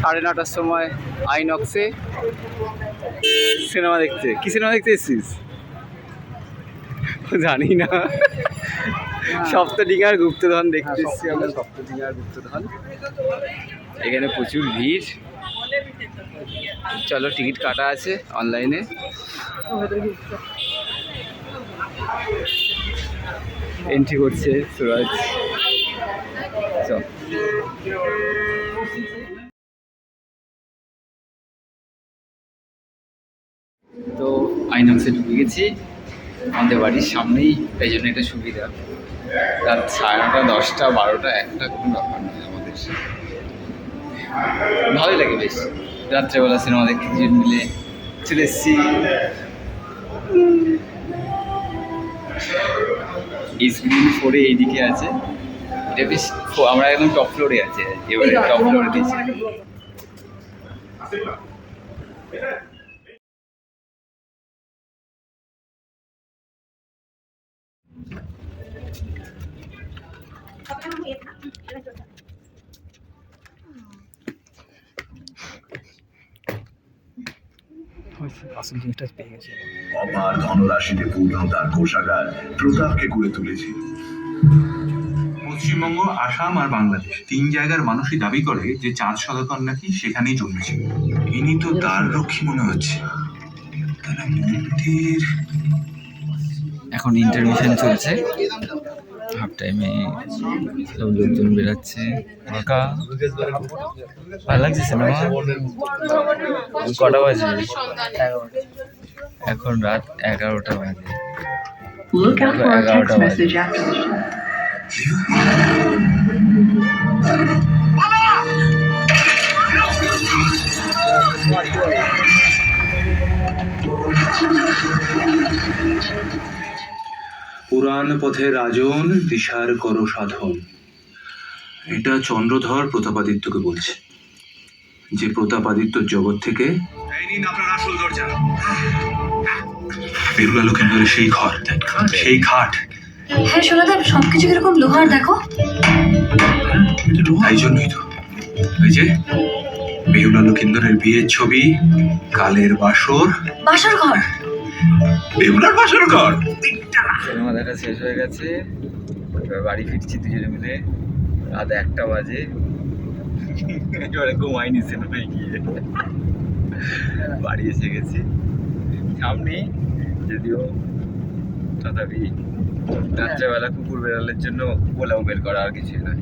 9:30টার সময় আইনক্সে সিনেমা দেখতে। কি সিনেমা দেখতে এসেছিস? জানি না। সপ্তডিঙার গুপ্তধন দেখতে এসেছি আমরা। সপ্তডিঙার গুপ্তধন। এখানে প্রচুর ভিড়। চলো, টিকিট কাটা আছে অনলাইনে। এন্ট্রি করছে সুরাজ। তো আইনক্সে ঢুকে গেছি আমাদের বাড়ির সামনেই, তাই জন্য এটা সুবিধা। রাত 9:30, 10টা, 12টা, 1টা কোনো ব্যাপার নয় আমাদের। ভালোই লাগে বেশ রাত্রেবেলা সিনেমা দেখতে দুজন মিলে চলে এসেছি। স্ক্রিন 4 এইদিকে আছে। এটা বেশ, আমরা একদম টপ ফ্লোরে আছে, এবারে টপ ফ্লোরে দিয়েছি। অপার ধনরাশিতে পূর্ণ তার কোষাগার প্রতাপকে করে তুলেছিল। পশ্চিমবঙ্গ, আসাম আর বাংলাদেশ 3 জায়গার মানুষই দাবি করে যে চাঁদ সদাগর নাকি সেখানেই জন্মেছিল। ইনি তো দ্বার রক্ষী মনে হচ্ছে। তারা মন্দির। এখন ইন্টারমিশন চলছে, হাফ টাইমে সব লোকজন বেরাচ্ছে। কাকা, ভালো লাগছে সিনেমা? কটা বাজে? এখন রাত 11টা বাজে। 11টা বাজে। পুরাণ পথে রাজন, দিশার করো সাধন। এটা চন্দ্রধর প্রতাপাদিত্যকে বলছে, যে প্রতাপাদিত্য জগৎ থেকে আপনার আসল দরজা। বেহুলা লক্ষিন্দরের সেই ঘর, সেই ঘাট। হ্যাঁ সোনাদা, সবকিছু কিরকম লোহার দেখো। তাই জন্যই তো এই যে বেহুলা লক্ষিন্দরের বিয়ের ছবি, কালের বাসর। বাসর ঘর, বেহুলার বাসর ঘর। সিনেমা দেখা শেষ হয়ে গেছে, এবার বাড়ি ফিরছি দুজনে মিলে। রাত 1টা বাজে। এবারে ঘুমাইনি সিনেমায় গিয়ে, বাড়ি এসে গেছি। সামনেই যদিও, তথাপি রাত্রেবেলা কুকুর বেড়ালের জন্য পোলাও বের করা, আর কিছুই নয়।